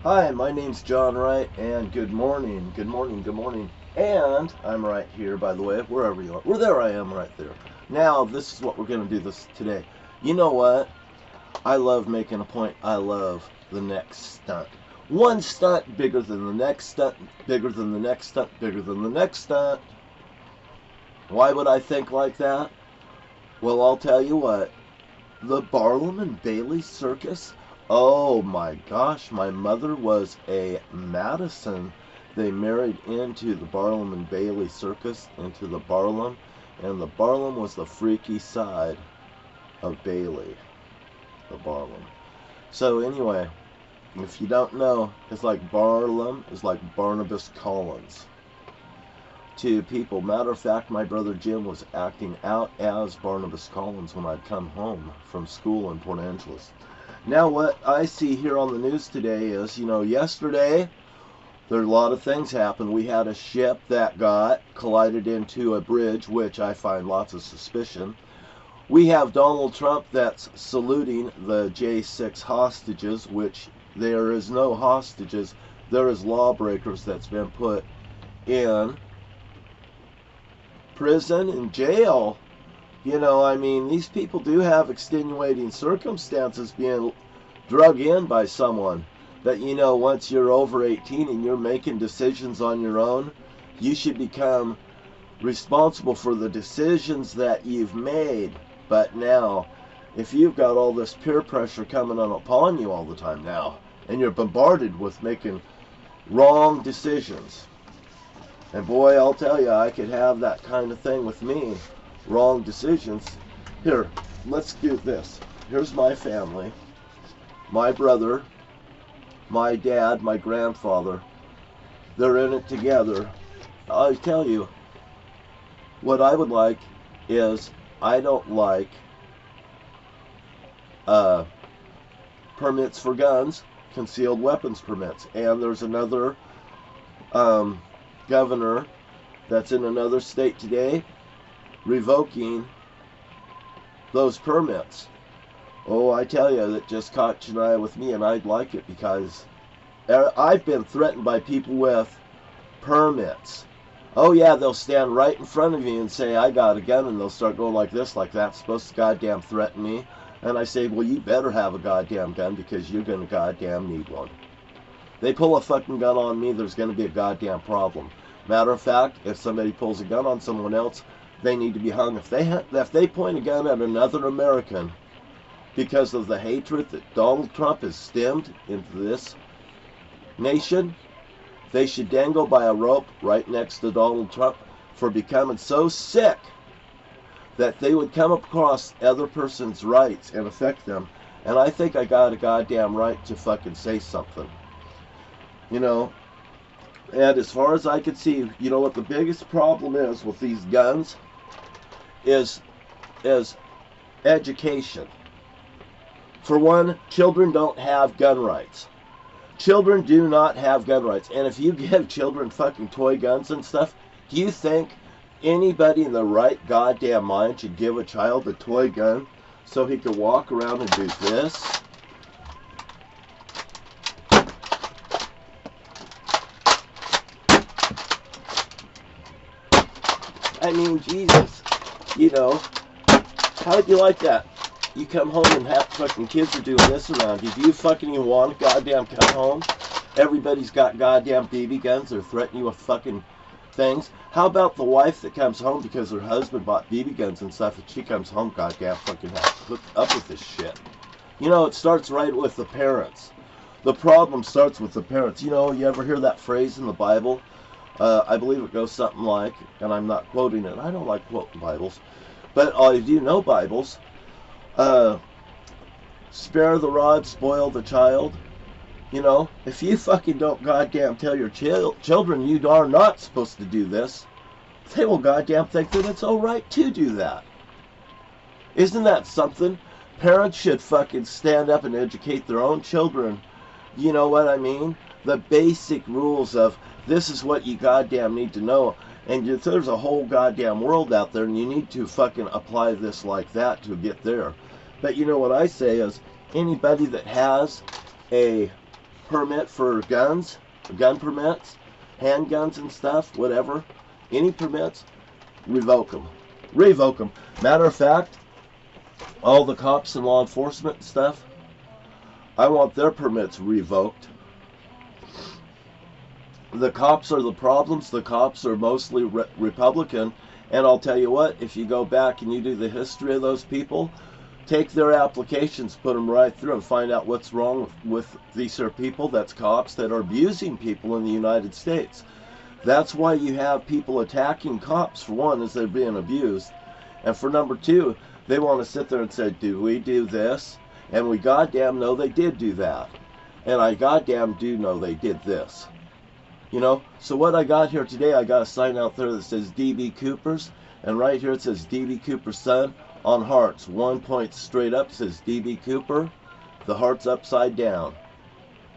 Hi, my name's John Wright, and good morning, good morning, good morning. And I'm right here, by the way, wherever you are. Well, there I am right there. Now, this is what we're going to do this today. You know what? I love making a point. I love the next stunt. One stunt bigger than the next stunt, bigger than the next stunt, bigger than the next stunt. Why would I think like that? Well, I'll tell you what. The Barnum and Bailey Circus. Oh my gosh, my mother was a Madison. They married into the Barnum and Bailey Circus, into the Barnum, and the Barnum was the freaky side of Bailey, the Barnum. So anyway, if you don't know, it's like Barnum is like Barnabas Collins to people. Matter of fact, my brother Jim was acting out as Barnabas Collins when I'd come home from school in Port Angeles. Now, what I see here on the news today is, yesterday there a lot of things happened. We had a ship that got collided into a bridge, which I find lots of suspicion. We have Donald Trump that's saluting the J6 hostages, which there is no hostages. There is lawbreakers that's been put in prison and jail. These people do have extenuating circumstances being drug in by someone that, once you're over 18 and you're making decisions on your own, you should become responsible for the decisions that you've made. But now, if you've got all this peer pressure coming on upon you all the time now, and you're bombarded with making wrong decisions, and boy, I'll tell you, I could have that kind of thing with me. Wrong decisions. Here, let's do this. Here's my family. My brother, my dad, my grandfather. They're in it together. I tell you, what I would like is, I don't like permits for guns, concealed weapons permits. And there's another governor that's in another state today revoking those permits. Oh, I tell you, that just caught an eye with me, and I'd like it because I've been threatened by people with permits. Oh yeah, they'll stand right in front of you and say, I got a gun, and they'll start going like this, like that's supposed to goddamn threaten me. And I say, well, you better have a goddamn gun because you're gonna goddamn need one. They pull a fucking gun on me, there's gonna be a goddamn problem. Matter of fact, if somebody pulls a gun on someone else, they need to be hung. If they point a gun at another American because of the hatred that Donald Trump has stemmed into this nation, they should dangle by a rope right next to Donald Trump for becoming so sick that they would come across other person's rights and affect them. And I think I got a goddamn right to fucking say something. And as far as I can see, what the biggest problem is with these guns is education. For one, children don't have gun rights. Children do not have gun rights. And if you give children fucking toy guns and stuff, do you think anybody in the right goddamn mind should give a child a toy gun so he could walk around and do this? I mean, Jesus, how'd you like that? You come home and half fucking kids are doing this around you. Do you fucking even want to goddamn come home? Everybody's got goddamn BB guns. They're threatening you with fucking things. How about the wife that comes home because her husband bought BB guns and stuff, and she comes home goddamn fucking has to put up with this shit? It starts right with the parents. The problem starts with the parents. You ever hear that phrase in the Bible? I believe it goes something like, and I'm not quoting it, I don't like quoting Bibles, but I do know Bibles. Spare the rod, spoil the child. If you fucking don't goddamn tell your children you are not supposed to do this, they will goddamn think that it's alright to do that. Isn't that something? Parents should fucking stand up and educate their own children. You know what I mean? The basic rules of this is what you goddamn need to know. And there's a whole goddamn world out there, and you need to fucking apply this like that to get there. But what I say is, anybody that has a permit for guns, gun permits, handguns and stuff, whatever, any permits, revoke them. Revoke them. Matter of fact, all the cops and law enforcement and stuff, I want their permits revoked. The cops are the problems. The cops are mostly Republican. And I'll tell you what, if you go back and you do the history of those people, take their applications, put them right through and find out what's wrong with these are people, that's cops that are abusing people in the United States. That's why you have people attacking cops, for one, as they're being abused. And for number two, they want to sit there and say, do we do this? And we goddamn know they did do that. And I goddamn do know they did this. You know, so what I got here today, I got a sign out there that says D.B. Cooper's, and right here it says D.B. Cooper's son on hearts. One point straight up says D.B. Cooper, the heart's upside down.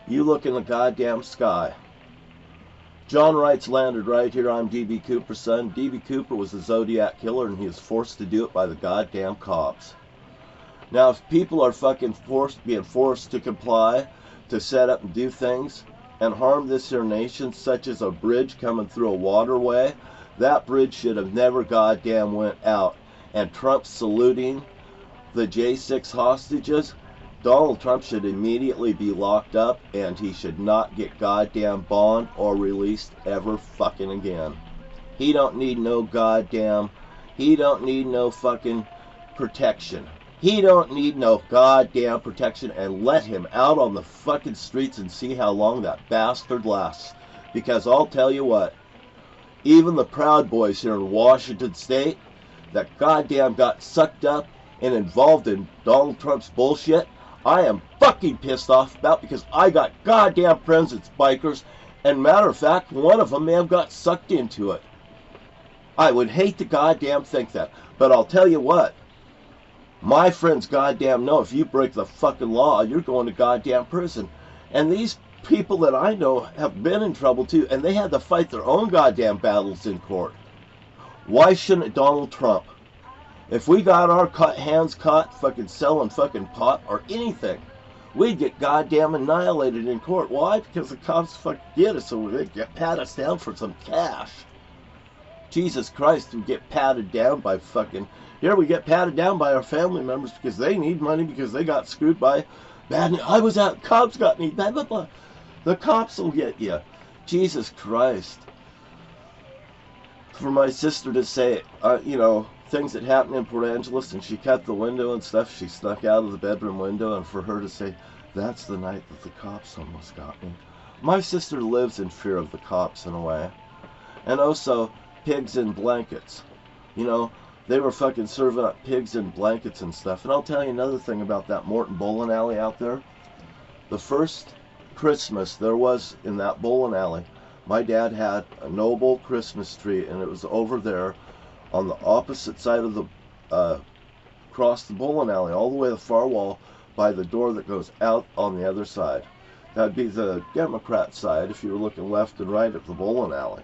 You look in the goddamn sky. John Wright's landed right here. I'm D.B. Cooper's son. D.B. Cooper was a Zodiac killer, and he was forced to do it by the goddamn cops. Now, if people are fucking being forced to comply, to set up and do things, and harm this here nation, such as a bridge coming through a waterway, that bridge should have never goddamn went out. And Trump saluting the J6 hostages, Donald Trump should immediately be locked up, and he should not get goddamn bond or released ever fucking again. He don't need no goddamn, he don't need no fucking protection. He don't need no goddamn protection, and let him out on the fucking streets and see how long that bastard lasts. Because I'll tell you what, even the Proud Boys here in Washington State that goddamn got sucked up and involved in Donald Trump's bullshit, I am fucking pissed off about, because I got goddamn friends that's bikers, and matter of fact, one of them may have got sucked into it. I would hate to goddamn think that, but I'll tell you what, my friends goddamn know if you break the fucking law, you're going to goddamn prison. And these people that I know have been in trouble too, and they had to fight their own goddamn battles in court. Why shouldn't Donald Trump? If we got our hands caught fucking selling fucking pot or anything, we'd get goddamn annihilated in court. Why? Because the cops fucking get us, so they pat us down for some cash. Jesus Christ, we get patted down by fucking... Here we get patted down by our family members because they need money because they got screwed by bad news. I was out, cops got me, blah, blah, blah. The cops will get you. Jesus Christ. For my sister to say, you know, things that happened in Port Angeles, and she cut the window and stuff, she snuck out of the bedroom window, and for her to say, that's the night that the cops almost got me. My sister lives in fear of the cops in a way. And also, pigs in blankets. You know, they were fucking serving up pigs in blankets and stuff. And I'll tell you another thing about that Morton bowling alley out there. The first Christmas there was in that bowling alley, my dad had a noble Christmas tree, and it was over there on the opposite side of the, across the bowling alley, all the way to the far wall by the door that goes out on the other side. That'd be the Democrat side if you were looking left and right at the bowling alley.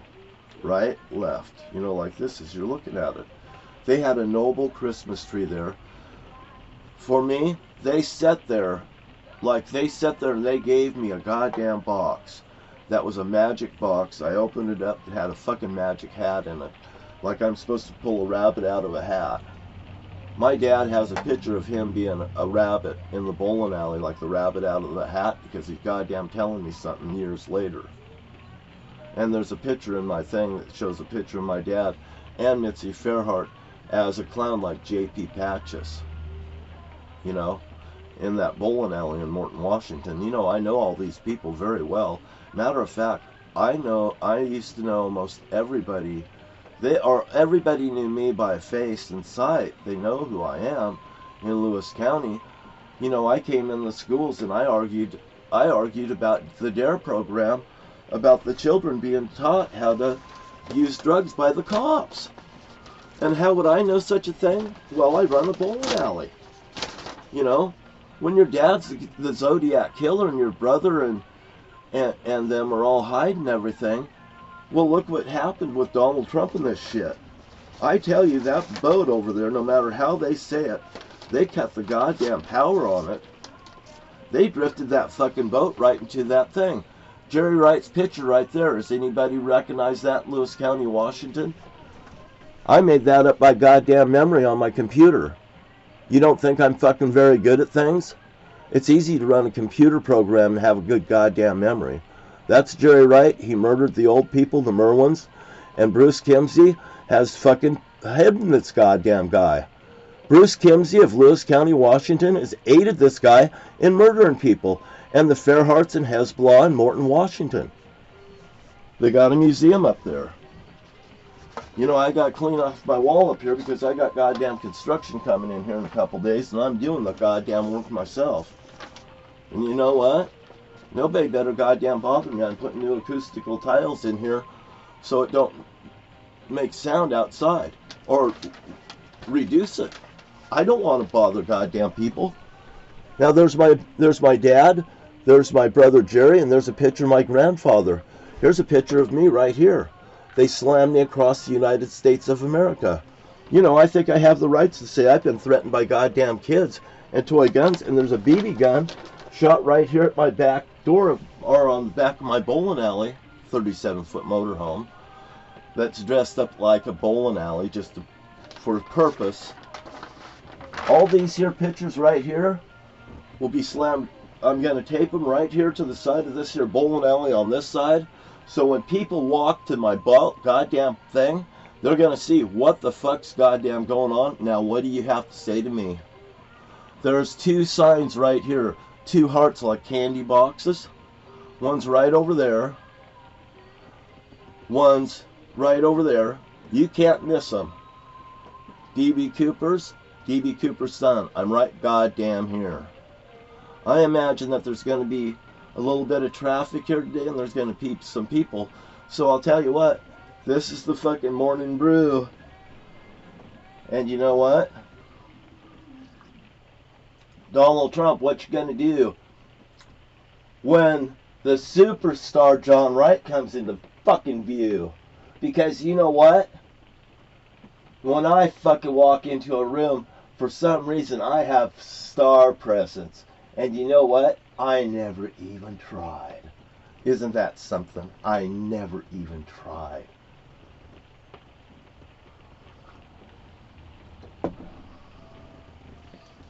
Right, left, you know, like this as you're looking at it. They had a noble Christmas tree there. For me, they sat there, like they sat there and they gave me a goddamn box. That was a magic box. I opened it up, it had a fucking magic hat in it. Like I'm supposed to pull a rabbit out of a hat. My dad has a picture of him being a rabbit in the bowling alley, like the rabbit out of the hat, because he's goddamn telling me something years later. And there's a picture in my thing that shows a picture of my dad and Mitzi Fairhart as a clown like J.P. Patches, you know, in that bowling alley in Morton, Washington. You know, I know all these people very well. Matter of fact, I used to know almost everybody. Everybody knew me by face and sight. They know who I am in Lewis County. You know, I came in the schools and I argued about the DARE program, about the children being taught how to use drugs by the cops. And how would I know such a thing? Well, I run a bowling alley. You know, when your dad's the Zodiac killer and your brother and them are all hiding everything, well, look what happened with Donald Trump and this shit. I tell you, that boat over there, no matter how they say it, they cut the goddamn power on it. They drifted that fucking boat right into that thing. Jerry Wright's picture right there. Does anybody recognize that in Lewis County, Washington? I made that up by goddamn memory on my computer. You don't think I'm fucking very good at things? It's easy to run a computer program and have a good goddamn memory. That's Jerry Wright. He murdered the old people, the Merwins. And Bruce Kimsey has fucking hidden this goddamn guy. Bruce Kimsey of Lewis County, Washington, has aided this guy in murdering people. And the Fairhearts and Hezbollah in Morton, Washington. They got a museum up there. You know, I got to clean off my wall up here because I got goddamn construction coming in here in a couple days, and I'm doing the goddamn work myself. And you know what? Nobody better goddamn bother me on putting new acoustical tiles in here so it don't make sound outside or reduce it. I don't want to bother goddamn people. Now there's my dad, there's my brother Jerry, and there's a picture of my grandfather. Here's a picture of me right here. They slammed me across the United States of America. You know, I think I have the rights to say I've been threatened by goddamn kids and toy guns, and there's a BB gun shot right here at my back door, or on the back of my bowling alley, 37-foot motorhome, that's dressed up like a bowling alley just for purpose. All these here pictures right here will be slammed. I'm going to tape them right here to the side of this here bowling alley on this side. So when people walk to my goddamn thing, they're going to see what the fuck's goddamn going on. Now, what do you have to say to me? There's two signs right here. Two hearts like candy boxes. One's right over there. One's right over there. You can't miss them. D.B. Cooper's son. I'm right goddamn here. I imagine that there's going to be a little bit of traffic here today, and there's going to be some people. So I'll tell you what, this is the fucking morning brew. And you know what? Donald Trump, what you going to do when the superstar John Wright comes into fucking view? Because you know what? When I fucking walk into a room, for some reason I have star presence. And you know what? I never even tried. Isn't that something? I never even tried.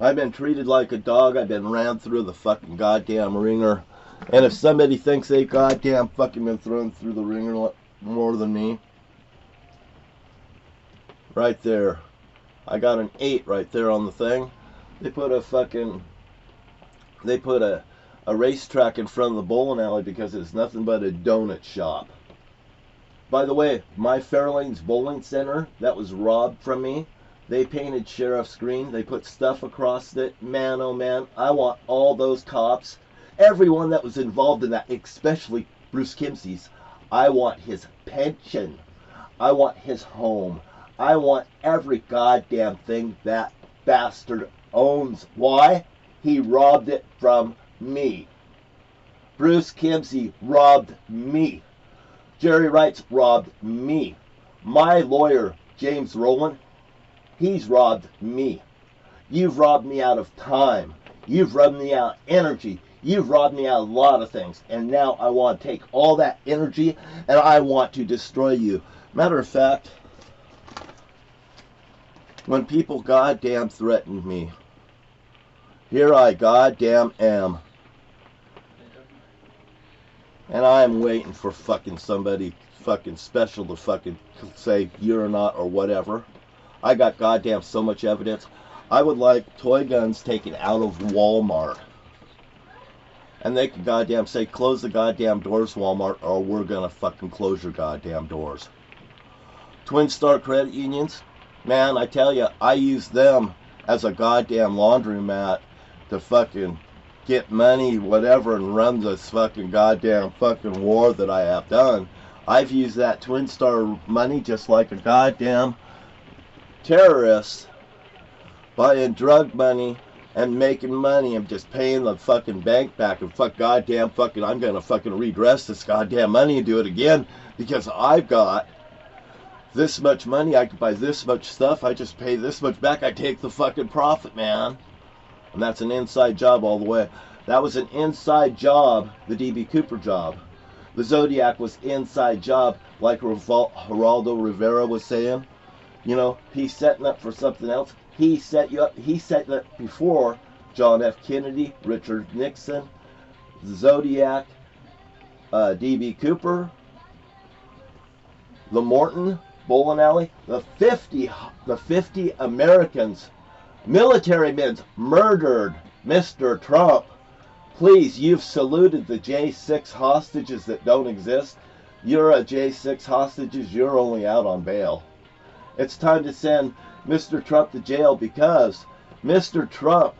I've been treated like a dog. I've been ran through the fucking goddamn ringer. And if somebody thinks they goddamn fucking been thrown through the ringer more than me, right there. I got an 8 right there on the thing. They put a racetrack in front of the bowling alley because it's nothing but a donut shop. By the way, my Fairlanes Bowling Center, that was robbed from me. They painted sheriff's green. They put stuff across it. Man, oh man, I want all those cops, everyone that was involved in that, especially Bruce Kimsey's. I want his pension. I want his home. I want every goddamn thing that bastard owns. Why? He robbed it from me. Bruce Kimsey robbed me. Jerry Wright's robbed me. My lawyer, James Rowland, he's robbed me. You've robbed me out of time. You've robbed me out of energy. You've robbed me out of a lot of things. And now I want to take all that energy and I want to destroy you. Matter of fact, when people goddamn threatened me, here I goddamn am. And I am waiting for fucking somebody fucking special to fucking say you're not or whatever. I got goddamn so much evidence. I would like toy guns taken out of Walmart. And they can goddamn say, close the goddamn doors, Walmart, or we're gonna fucking close your goddamn doors. Twin Star Credit Unions, man, I tell you, I use them as a goddamn laundromat to fucking get money, whatever, and run this fucking goddamn fucking war that I have done. I've used that Twin Star money just like a goddamn terrorist, buying drug money and making money and just paying the fucking bank back and goddamn fucking, I'm gonna fucking redress this goddamn money and do it again because I've got this much money, I can buy this much stuff, I just pay this much back, I take the fucking profit, man. And that's an inside job all the way. That was an inside job, the D.B. Cooper job. The Zodiac was inside job, like Geraldo Rivera was saying. You know, he's setting up for something else. He set you up. He set it up before John F. Kennedy, Richard Nixon, the Zodiac, D.B. Cooper, Lamorton, Bowling Alley, the 50 Americans, military men murdered Mr. Trump. Please, you've saluted the J6 hostages that don't exist. You're a J6 hostages. You're only out on bail. It's time to send Mr. Trump to jail because Mr. Trump,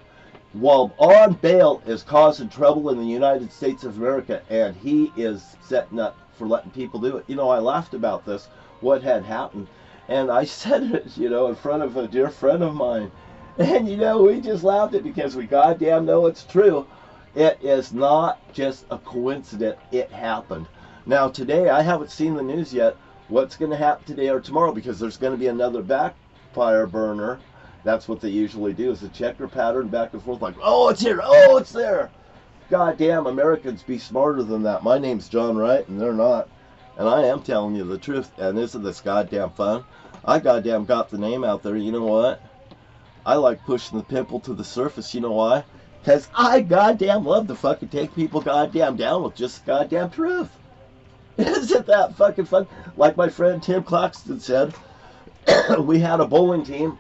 while on bail, is causing trouble in the United States of America, and he is setting up for letting people do it. You know, I laughed about this, what had happened, and I said it, you know, in front of a dear friend of mine, and, you know, we just laughed it because we goddamn know it's true. It is not just a coincidence, it happened. Now, today, I haven't seen the news yet, what's going to happen today or tomorrow, because there's going to be another backfire burner. That's what they usually do, is a checker pattern back and forth, like, oh, it's here, oh, it's there. Goddamn, Americans, be smarter than that. My name's John Wright, and they're not. And I am telling you the truth, and isn't this goddamn fun? I goddamn got the name out there, you know what? I like pushing the pimple to the surface, you know why? Because I goddamn love to fucking take people goddamn down with just goddamn truth. Isn't that fucking fun? Like my friend Tim Claxton said, we had a bowling team,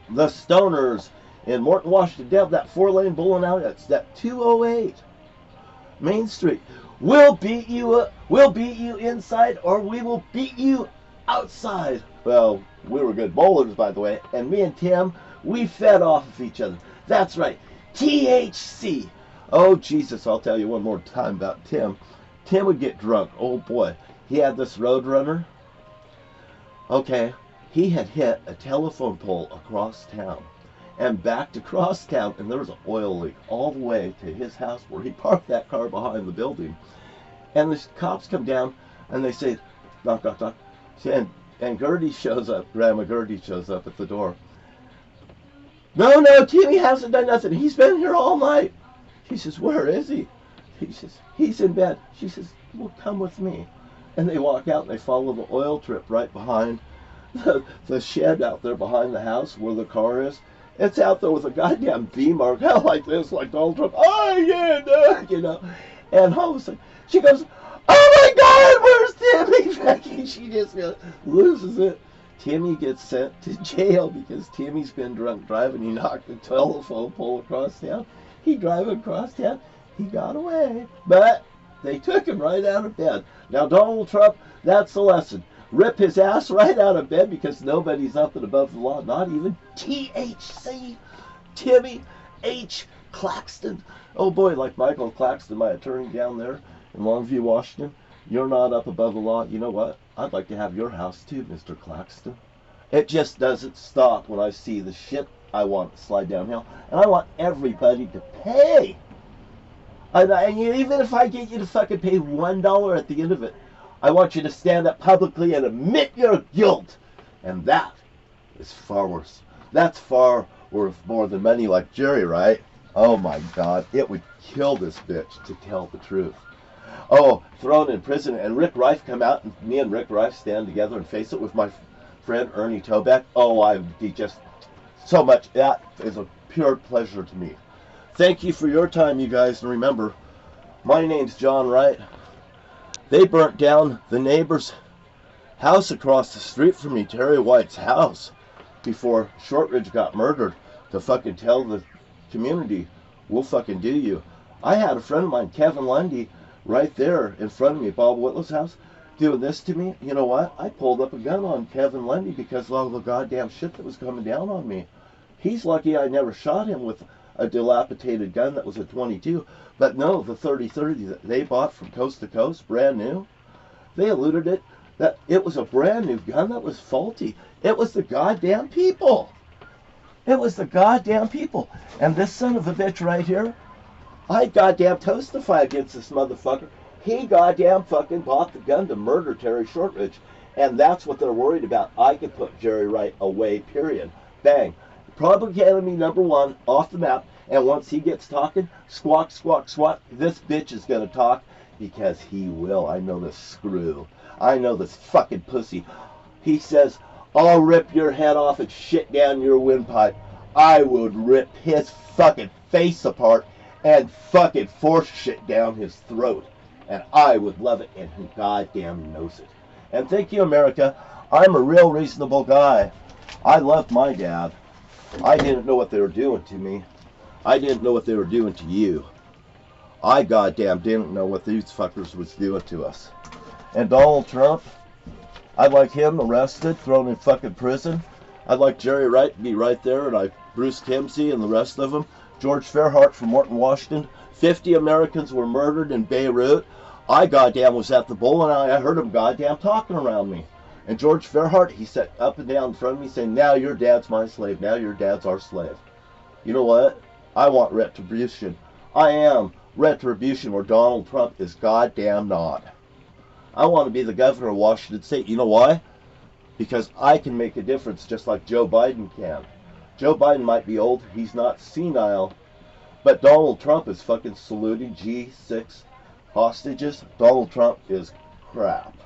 the Stoners, in Morton, Washington, down that 4-lane bowling alley. That's that 208 Main Street. We'll beat you inside, or we will beat you outside. Well, we were good bowlers, by the way, and me and Tim, we fed off of each other. That's right, THC. Oh, Jesus, I'll tell you one more time about Tim. Tim would get drunk. Oh, boy. He had this Roadrunner. Okay, he had hit a telephone pole across town and backed across town, and there was an oil leak all the way to his house where he parked that car behind the building. And the cops come down, and they say, knock, knock, knock. And Gertie shows up. Grandma Gertie shows up at the door. No, Timmy hasn't done nothing. He's been here all night. She says, where is he? He says, he's in bed. She says, well, come with me. And they walk out, and they follow the oil trip right behind the shed out there behind the house where the car is. It's out there with a goddamn V mark out like this, like Donald Trump. Oh, yeah, no, you know. And all of a sudden, she goes, oh, my God, where's Timmy? Becky, she just loses it. Timmy gets sent to jail because Timmy's been drunk driving. He knocked the telephone pole across town. He driving across town. He got away. But they took him right out of bed. Now, Donald Trump, that's the lesson. Rip his ass right out of bed because nobody's up and above the law. Not even THC. Timmy H. Claxton. Oh, boy, like Michael Claxton, my attorney down there in Longview, Washington. You're not up above the law. You know what? I'd like to have your house too, Mr. Claxton. It just doesn't stop when I see the shit I want to slide downhill. And I want everybody to pay. And even if I get you to fucking pay $1 at the end of it, I want you to stand up publicly and admit your guilt. And that is far worse. That's far worth more than money like Jerry, right? Oh my God, it would kill this bitch to tell the truth. Oh, thrown in prison, and Rick Rife come out, and me and Rick Rife stand together and face it with my friend Ernie Toback. Oh, I'd be just so much. That is a pure pleasure to me. Thank you for your time, you guys, and remember, my name's John Wright. They burnt down the neighbor's house across the street from me, Terry White's house, before Shortridge got murdered, to fucking tell the community, we'll fucking do you. I had a friend of mine, Kevin Lundy, right there in front of me, Bob Whitlow's house, doing this to me. You know what? I pulled up a gun on Kevin Lundy because of all the goddamn shit that was coming down on me. He's lucky I never shot him with a dilapidated gun that was a .22. But no, the 30-30 that they bought from coast to coast, brand new, they eluded it. That it was a brand new gun that was faulty. It was the goddamn people. It was the goddamn people. And this son of a bitch right here, I goddamn testify against this motherfucker. He goddamn fucking bought the gun to murder Terry Shortridge. And that's what they're worried about. I could put Jerry Wright away, period. Bang. Public enemy number one off the map. And once he gets talking, squawk, squawk, squawk, this bitch is going to talk because he will. I know this screw. I know this fucking pussy. He says, I'll rip your head off and shit down your windpipe. I would rip his fucking face apart and fucking force shit down his throat. And I would love it, and he goddamn knows it. And thank you, America. I'm a real reasonable guy. I love my dad. I didn't know what they were doing to me. I didn't know what they were doing to you. I goddamn didn't know what these fuckers was doing to us. And Donald Trump, I'd like him arrested, thrown in fucking prison. I'd like Jerry Wright to be right there, and Bruce Kimsey and the rest of them. George Fairhart from Morton, Washington. 50 Americans were murdered in Beirut. I goddamn was at the bowl, and I heard him goddamn talking around me. And George Fairhart, he sat up and down in front of me saying, now your dad's my slave. Now your dad's our slave. You know what? I want retribution. I am retribution where Donald Trump is goddamn not. I want to be the governor of Washington State. You know why? Because I can make a difference just like Joe Biden can. Joe Biden might be old. He's not senile. But Donald Trump is fucking saluting G6 hostages. Donald Trump is crap.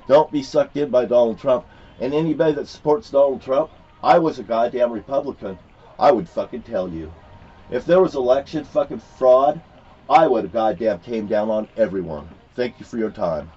Don't be sucked in by Donald Trump. And anybody that supports Donald Trump, I was a goddamn Republican. I would fucking tell you. If there was election fucking fraud, I would have goddamn came down on everyone. Thank you for your time.